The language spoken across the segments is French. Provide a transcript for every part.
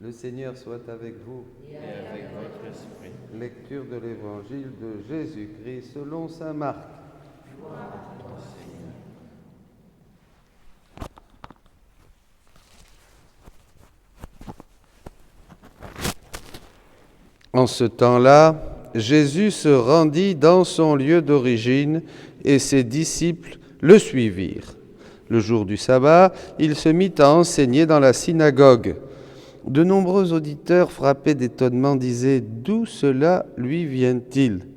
Le Seigneur soit avec vous. Et avec votre esprit. Lecture de l'Évangile de Jésus-Christ selon saint Marc. Gloire à toi, Seigneur. En ce temps-là, Jésus se rendit dans son lieu d'origine et ses disciples le suivirent. Le jour du sabbat, il se mit à enseigner dans la synagogue. De nombreux auditeurs frappés d'étonnement disaient « D'où cela lui vient-il ?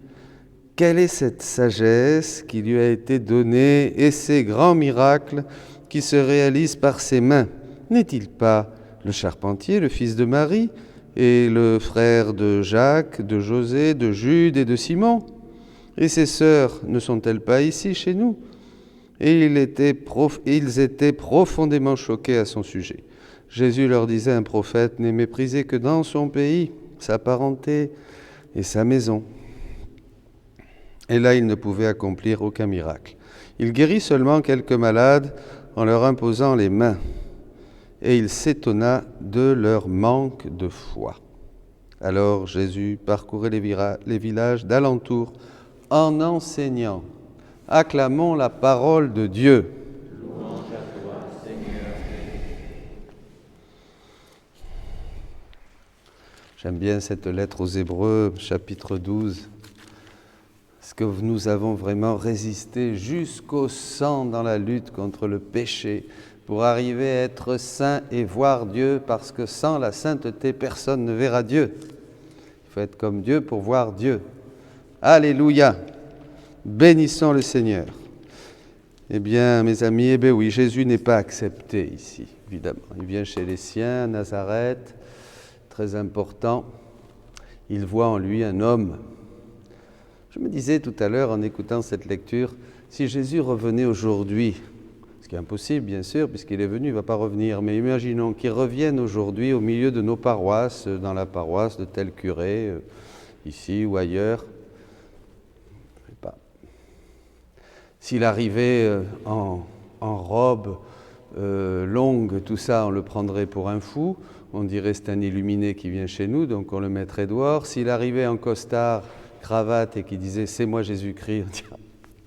Quelle est cette sagesse qui lui a été donnée et ces grands miracles qui se réalisent par ses mains ? N'est-il pas le charpentier, le fils de Marie et le frère de Jacques, de José, de Jude et de Simon ? Et ses sœurs ne sont-elles pas ici chez nous ? » Et ils étaient profondément choqués à son sujet. Jésus leur disait, un prophète n'est méprisé que dans son pays, sa parenté et sa maison. Et là, il ne pouvait accomplir aucun miracle. Il guérit seulement quelques malades en leur imposant les mains. Et il s'étonna de leur manque de foi. Alors Jésus parcourait les villages d'alentour en enseignant. Acclamons la parole de Dieu. Louange à toi, Seigneur. J'aime bien cette lettre aux Hébreux, chapitre 12. Parce que nous avons vraiment résisté jusqu'au sang dans la lutte contre le péché pour arriver à être saint et voir Dieu, parce que sans la sainteté, personne ne verra Dieu. Il faut être comme Dieu pour voir Dieu. Alléluia! Bénissons le Seigneur. Eh bien, mes amis, oui, Jésus n'est pas accepté ici, évidemment. Il vient chez les siens, à Nazareth, très important. Il voit en lui un homme. Je me disais tout à l'heure, en écoutant cette lecture, si Jésus revenait aujourd'hui, ce qui est impossible, bien sûr, puisqu'il est venu, il ne va pas revenir, mais imaginons qu'il revienne aujourd'hui au milieu de nos paroisses, dans la paroisse de tel curé, ici ou ailleurs. S'il arrivait en robe longue, tout ça, on le prendrait pour un fou. On dirait c'est un illuminé qui vient chez nous, donc on le mettrait dehors. S'il arrivait en costard, cravate et qui disait « c'est moi Jésus-Christ »,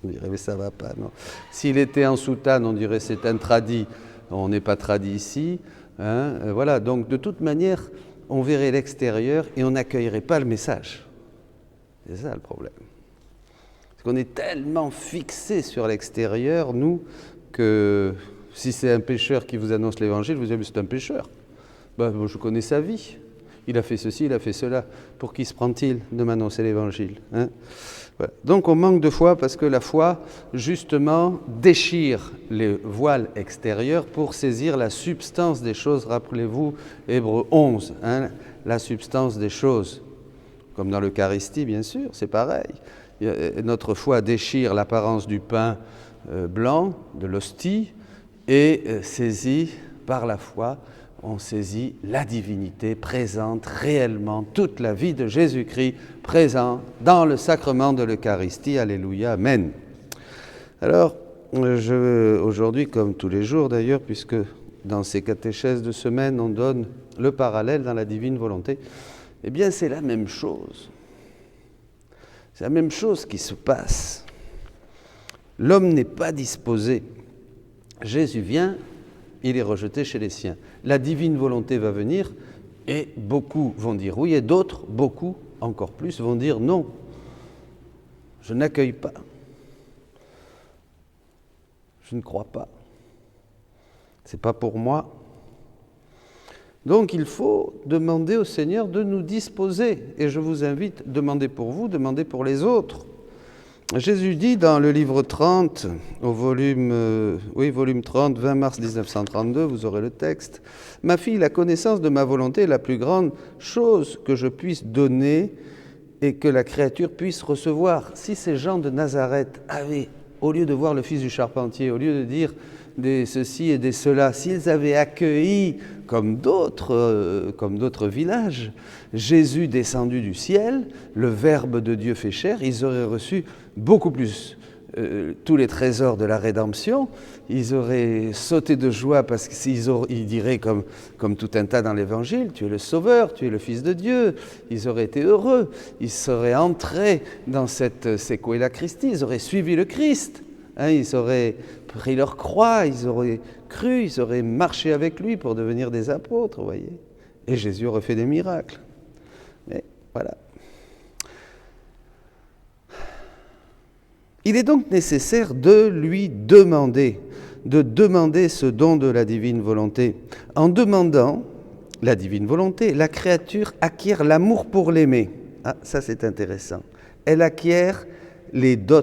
on dirait « mais ça va pas, non ». S'il était en soutane, on dirait « c'est un tradi », on n'est pas tradi ici. Voilà, donc de toute manière, on verrait l'extérieur et on n'accueillerait pas le message. C'est ça le problème. Parce qu'on est tellement fixé sur l'extérieur, nous, que si c'est un pécheur qui vous annonce l'évangile, vous dites « c'est un pécheur. Moi, je connais sa vie. Il a fait ceci, il a fait cela. Pour qui se prend-il de m'annoncer l'évangile » Voilà. Donc on manque de foi parce que la foi, justement, déchire les voiles extérieurs pour saisir la substance des choses. Rappelez-vous, Hébreux 11, la substance des choses. Comme dans l'Eucharistie, bien sûr, c'est pareil. Notre foi déchire l'apparence du pain blanc, de l'hostie, et saisit par la foi, on saisit la divinité présente réellement, toute la vie de Jésus-Christ présente dans le sacrement de l'Eucharistie. Alléluia, Amen. Alors, aujourd'hui, comme tous les jours d'ailleurs, puisque dans ces catéchèses de semaine, on donne le parallèle dans la divine volonté, eh bien c'est la même chose. C'est la même chose qui se passe. L'homme n'est pas disposé. Jésus vient, il est rejeté chez les siens. La divine volonté va venir et beaucoup vont dire oui et d'autres, beaucoup, encore plus, vont dire non. Je n'accueille pas. Je ne crois pas. C'est pas pour moi. Donc il faut demander au Seigneur de nous disposer. Et je vous invite, demandez pour vous, demandez pour les autres. Jésus dit dans le livre 30, au volume 30, 20 mars 1932, vous aurez le texte, « Ma fille, la connaissance de ma volonté est la plus grande chose que je puisse donner et que la créature puisse recevoir. » Si ces gens de Nazareth avaient, au lieu de voir le fils du charpentier, au lieu de dire des ceci et des cela, s'ils avaient accueilli, comme d'autres villages, Jésus descendu du ciel, le Verbe de Dieu fait chair, ils auraient reçu beaucoup plus tous les trésors de la rédemption, ils auraient sauté de joie parce qu'ils diraient comme tout un tas dans l'Évangile, tu es le Sauveur, tu es le Fils de Dieu. Ils auraient été heureux, ils seraient entrés dans cette sequela Christi, ils auraient suivi le Christ. Ils auraient pris leur croix, ils auraient cru, ils auraient marché avec lui pour devenir des apôtres, vous voyez. Et Jésus aurait fait des miracles. Mais voilà. Il est donc nécessaire de lui demander ce don de la divine volonté. En demandant la divine volonté, la créature acquiert l'amour pour l'aimer. Ah, ça c'est intéressant. Elle acquiert les dots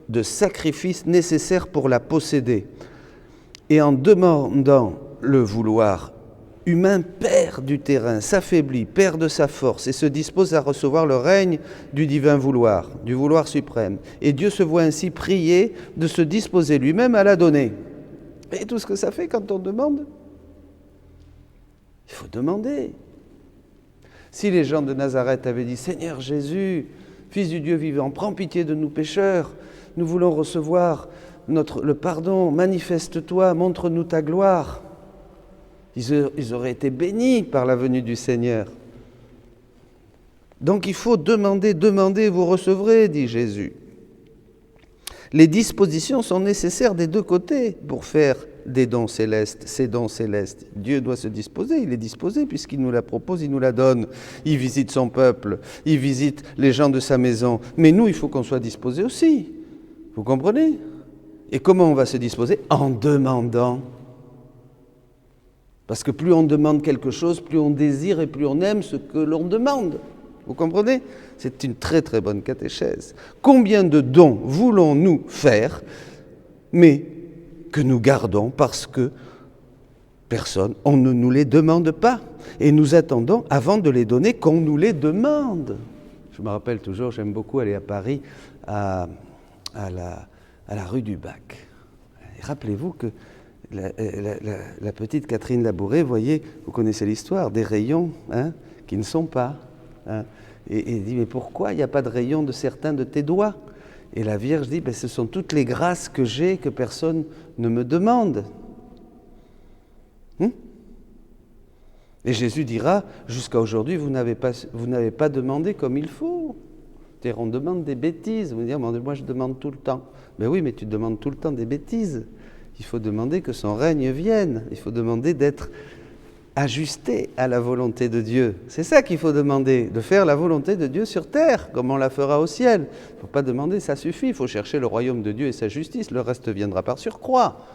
de sacrifice nécessaires pour la posséder. Et en demandant le vouloir, humain perd du terrain, s'affaiblit, perd de sa force et se dispose à recevoir le règne du divin vouloir, du vouloir suprême. Et Dieu se voit ainsi prier de se disposer lui-même à la donner. Et tout ce que ça fait quand on demande, il faut demander. Si les gens de Nazareth avaient dit « Seigneur Jésus, Fils du Dieu vivant, prends pitié de nous pécheurs, nous voulons recevoir le pardon, manifeste-toi, montre-nous ta gloire », ils auraient été bénis par la venue du Seigneur. Donc il faut demander, demandez, vous recevrez, dit Jésus. Les dispositions sont nécessaires des deux côtés pour faire des dons célestes, ces dons célestes. Dieu doit se disposer, il est disposé puisqu'il nous la propose, il nous la donne. Il visite son peuple, il visite les gens de sa maison. Mais nous, il faut qu'on soit disposés aussi. Vous comprenez ? Et comment on va se disposer ? En demandant. Parce que plus on demande quelque chose, plus on désire et plus on aime ce que l'on demande. Vous comprenez ? C'est une très très bonne catéchèse. Combien de dons voulons-nous faire, mais que nous gardons parce que on ne nous les demande pas. Et nous attendons, avant de les donner, qu'on nous les demande. Je me rappelle toujours, j'aime beaucoup aller à Paris, à la rue du Bac. Et rappelez-vous que la petite Catherine Labouré, voyez, vous connaissez l'histoire, des rayons qui ne sont pas. Et il dit, mais pourquoi il n'y a pas de rayons de certains de tes doigts ? Et la Vierge dit, ce sont toutes les grâces que j'ai que personne ne me demande. Et Jésus dira, jusqu'à aujourd'hui, vous n'avez pas demandé comme il faut. C'est-à-dire, on demande des bêtises. Vous dire, moi je demande tout le temps. Mais oui, mais tu demandes tout le temps des bêtises. Il faut demander que son règne vienne. Il faut demander d'être ajusté à la volonté de Dieu. C'est ça qu'il faut demander, de faire la volonté de Dieu sur terre, comme on la fera au ciel. Il ne faut pas demander, ça suffit. Il faut chercher le royaume de Dieu et sa justice. Le reste viendra par surcroît.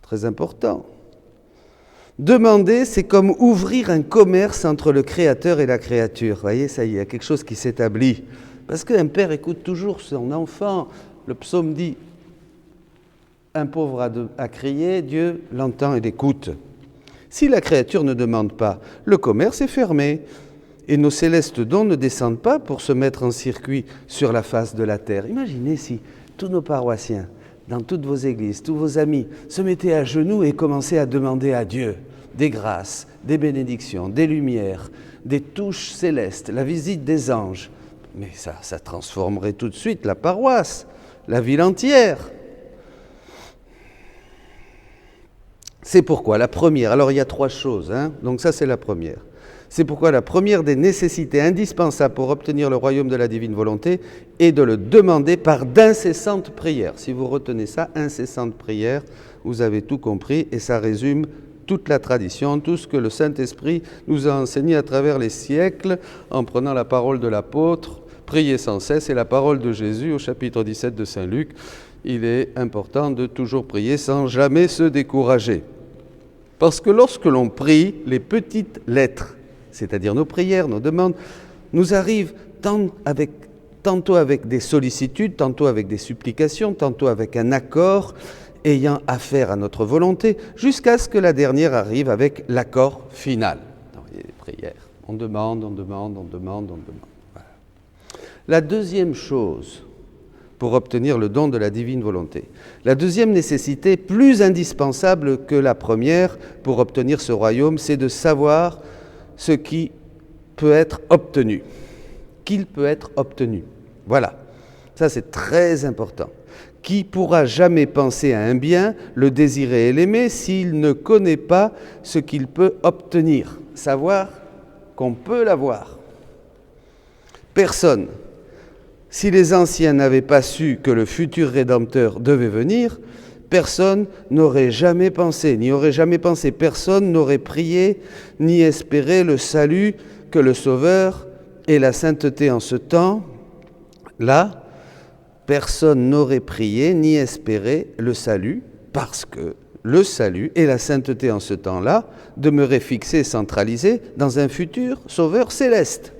Très important. Demander, c'est comme ouvrir un commerce entre le Créateur et la créature. Vous voyez, ça y est, il y a quelque chose qui s'établit. Parce qu'un père écoute toujours son enfant. Le psaume dit, un pauvre a crié, Dieu l'entend et l'écoute. Si la créature ne demande pas, le commerce est fermé. Et nos célestes dons ne descendent pas pour se mettre en circuit sur la face de la terre. Imaginez si tous nos paroissiens, dans toutes vos églises, tous vos amis, se mettaient à genoux et commençaient à demander à Dieu des grâces, des bénédictions, des lumières, des touches célestes, la visite des anges. Mais ça transformerait tout de suite la paroisse, la ville entière. C'est pourquoi la première, alors il y a 3 choses, donc ça c'est la première. C'est pourquoi la première des nécessités indispensables pour obtenir le royaume de la divine volonté est de le demander par d'incessantes prières. Si vous retenez ça, incessantes prières, vous avez tout compris et ça résume toute la tradition, tout ce que le Saint-Esprit nous a enseigné à travers les siècles en prenant la parole de l'apôtre, prier sans cesse, et la parole de Jésus au chapitre 17 de Saint Luc. Il est important de toujours prier sans jamais se décourager. Parce que lorsque l'on prie, les petites lettres, c'est-à-dire nos prières, nos demandes, nous arrivent tantôt avec des sollicitudes, tantôt avec des supplications, tantôt avec un accord ayant affaire à notre volonté, jusqu'à ce que la dernière arrive avec l'accord final. Donc, il y a des prières. On demande. Voilà. La deuxième chose pour obtenir le don de la divine volonté. La deuxième nécessité, plus indispensable que la première pour obtenir ce royaume, c'est de savoir ce qui peut être obtenu. Qu'il peut être obtenu. Voilà. Ça, c'est très important. Qui pourra jamais penser à un bien, le désirer et l'aimer s'il ne connaît pas ce qu'il peut obtenir? Savoir qu'on peut l'avoir. Personne. Si les anciens n'avaient pas su que le futur Rédempteur devait venir, personne n'aurait jamais pensé, n'y aurait jamais pensé. Personne n'aurait prié ni espéré le salut que le Sauveur et la sainteté en ce temps-là. Personne n'aurait prié ni espéré le salut parce que le salut et la sainteté en ce temps-là demeuraient fixés et centralisés dans un futur Sauveur céleste.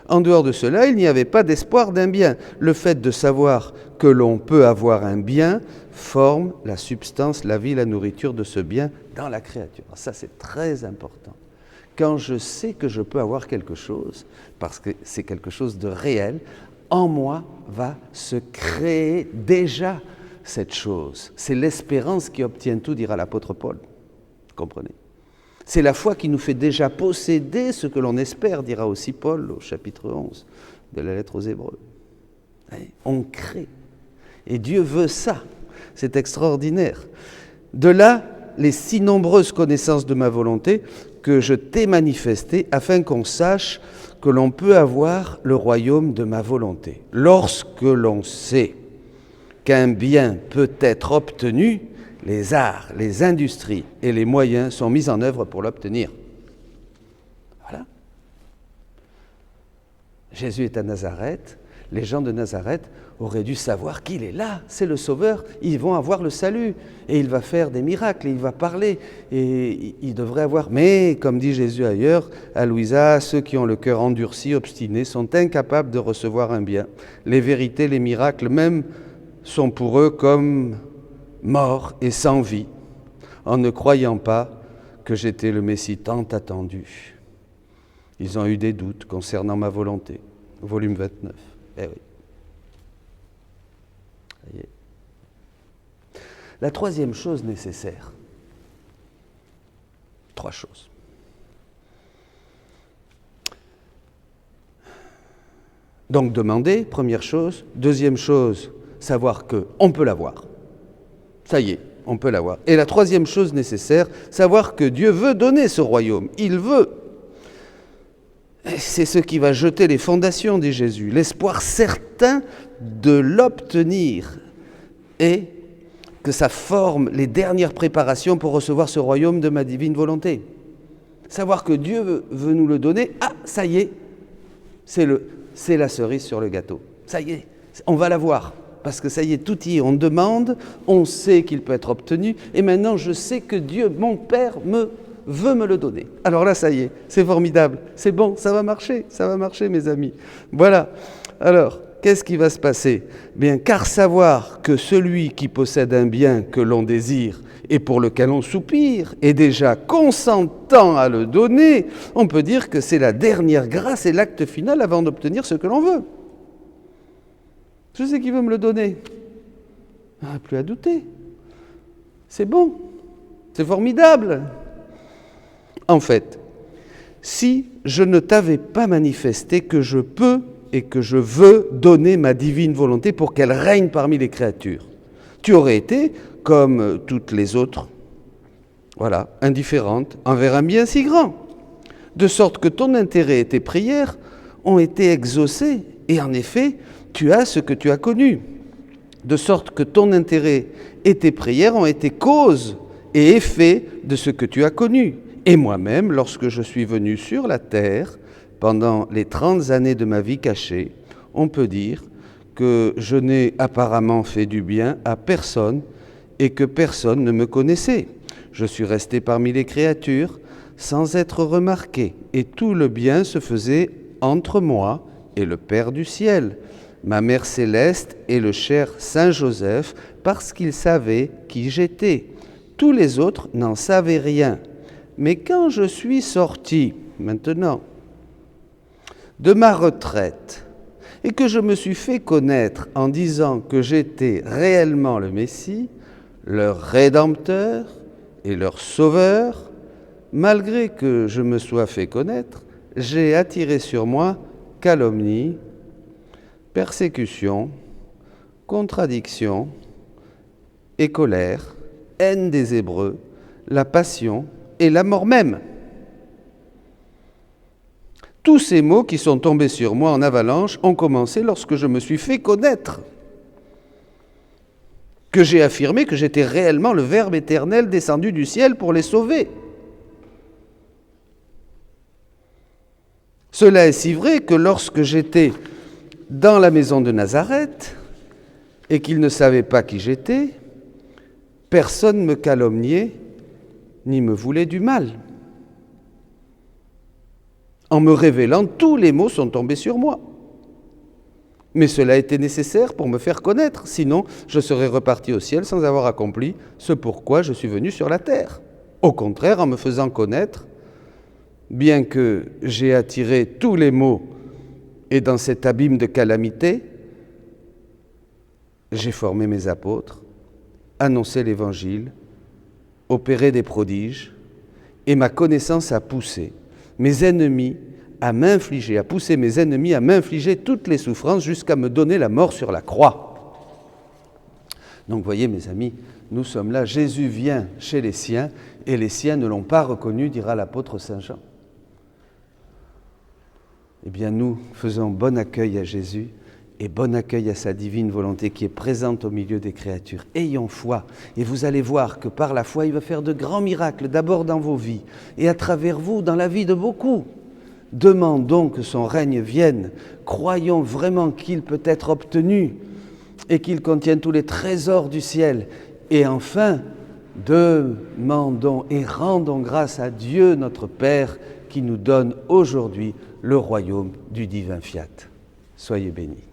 En dehors de cela, il n'y avait pas d'espoir d'un bien. Le fait de savoir que l'on peut avoir un bien forme la substance, la vie, la nourriture de ce bien dans la créature. Ça, c'est très important. Quand je sais que je peux avoir quelque chose, parce que c'est quelque chose de réel, en moi va se créer déjà cette chose. C'est l'espérance qui obtient tout, dira l'apôtre Paul. Comprenez ? C'est la foi qui nous fait déjà posséder ce que l'on espère, dira aussi Paul au chapitre 11 de la lettre aux Hébreux. On crée. Et Dieu veut ça. C'est extraordinaire. De là, les si nombreuses connaissances de ma volonté que je t'ai manifestées afin qu'on sache que l'on peut avoir le royaume de ma volonté. Lorsque l'on sait qu'un bien peut être obtenu, les arts, les industries et les moyens sont mis en œuvre pour l'obtenir. Voilà. Jésus est à Nazareth. Les gens de Nazareth auraient dû savoir qu'il est là, c'est le Sauveur, ils vont avoir le salut, et il va faire des miracles, et il va parler, et ils devraient avoir... Mais, comme dit Jésus ailleurs, à Louisa, ceux qui ont le cœur endurci, obstinés, sont incapables de recevoir un bien. Les vérités, les miracles même, sont pour eux comme morts et sans vie, en ne croyant pas que j'étais le Messie tant attendu. Ils ont eu des doutes concernant ma volonté. Volume 29. Eh oui. Ça y est. La troisième chose nécessaire. Trois choses. Donc demander, première chose. Deuxième chose, savoir qu'on peut l'avoir. Ça y est, on peut l'avoir. Et la troisième chose nécessaire, savoir que Dieu veut donner ce royaume. Il veut. C'est ce qui va jeter les fondations, dit Jésus. L'espoir certain de l'obtenir et que ça forme les dernières préparations pour recevoir ce royaume de ma divine volonté. Savoir que Dieu veut nous le donner, ça y est, c'est la cerise sur le gâteau. Ça y est, on va l'avoir. Parce que ça y est, tout y est. On demande, on sait qu'il peut être obtenu, et maintenant je sais que Dieu, mon Père, veut me le donner. Alors là, ça y est, c'est formidable, c'est bon, ça va marcher, mes amis. Voilà. Alors, qu'est-ce qui va se passer ? Bien, car savoir que celui qui possède un bien que l'on désire et pour lequel on soupire est déjà consentant à le donner, on peut dire que c'est la dernière grâce et l'acte final avant d'obtenir ce que l'on veut. Je sais qu'il veut me le donner. Plus à douter. C'est bon. C'est formidable. En fait, si je ne t'avais pas manifesté que je peux et que je veux donner ma divine volonté pour qu'elle règne parmi les créatures, tu aurais été comme toutes les autres, voilà, indifférente envers un bien si grand, de sorte que ton intérêt et tes prières ont été exaucés, et en effet, tu as ce que tu as connu, de sorte que ton intérêt et tes prières ont été cause et effet de ce que tu as connu. Et moi-même, lorsque je suis venu sur la terre, pendant les 30 années de ma vie cachée, on peut dire que je n'ai apparemment fait du bien à personne et que personne ne me connaissait. Je suis resté parmi les créatures sans être remarqué, et tout le bien se faisait entre moi et le Père du ciel, ma Mère céleste et le cher Saint Joseph, parce qu'ils savaient qui j'étais. Tous les autres n'en savaient rien. Mais quand je suis sorti, maintenant, de ma retraite, et que je me suis fait connaître en disant que j'étais réellement le Messie, leur Rédempteur et leur Sauveur, malgré que je me sois fait connaître, j'ai attiré sur moi calomnie, persécution, contradiction et colère, haine des Hébreux, la passion et la mort même. Tous ces mots qui sont tombés sur moi en avalanche ont commencé lorsque je me suis fait connaître, que j'ai affirmé que j'étais réellement le Verbe éternel descendu du ciel pour les sauver. Cela est si vrai que lorsque j'étais dans la maison de Nazareth et qu'ils ne savaient pas qui j'étais, personne ne me calomniait ni me voulait du mal. En me révélant, tous les mots sont tombés sur moi. Mais cela a été nécessaire pour me faire connaître, sinon je serais reparti au ciel sans avoir accompli ce pourquoi je suis venu sur la terre. Au contraire, en me faisant connaître, bien que j'ai attiré tous les maux et dans cet abîme de calamité, j'ai formé mes apôtres, annoncé l'Évangile, opéré des prodiges, et ma connaissance a poussé mes ennemis à m'infliger, a poussé mes ennemis à m'infliger toutes les souffrances jusqu'à me donner la mort sur la croix. Donc voyez mes amis, nous sommes là, Jésus vient chez les siens et les siens ne l'ont pas reconnu, dira l'apôtre Saint Jean. Eh bien nous faisons bon accueil à Jésus et bon accueil à sa divine volonté qui est présente au milieu des créatures. Ayons foi et vous allez voir que par la foi, il va faire de grands miracles, d'abord dans vos vies et à travers vous, dans la vie de beaucoup. Demandons que son règne vienne, croyons vraiment qu'il peut être obtenu et qu'il contienne tous les trésors du ciel. Et enfin, demandons et rendons grâce à Dieu notre Père qui nous donne aujourd'hui le royaume du divin fiat. Soyez bénis.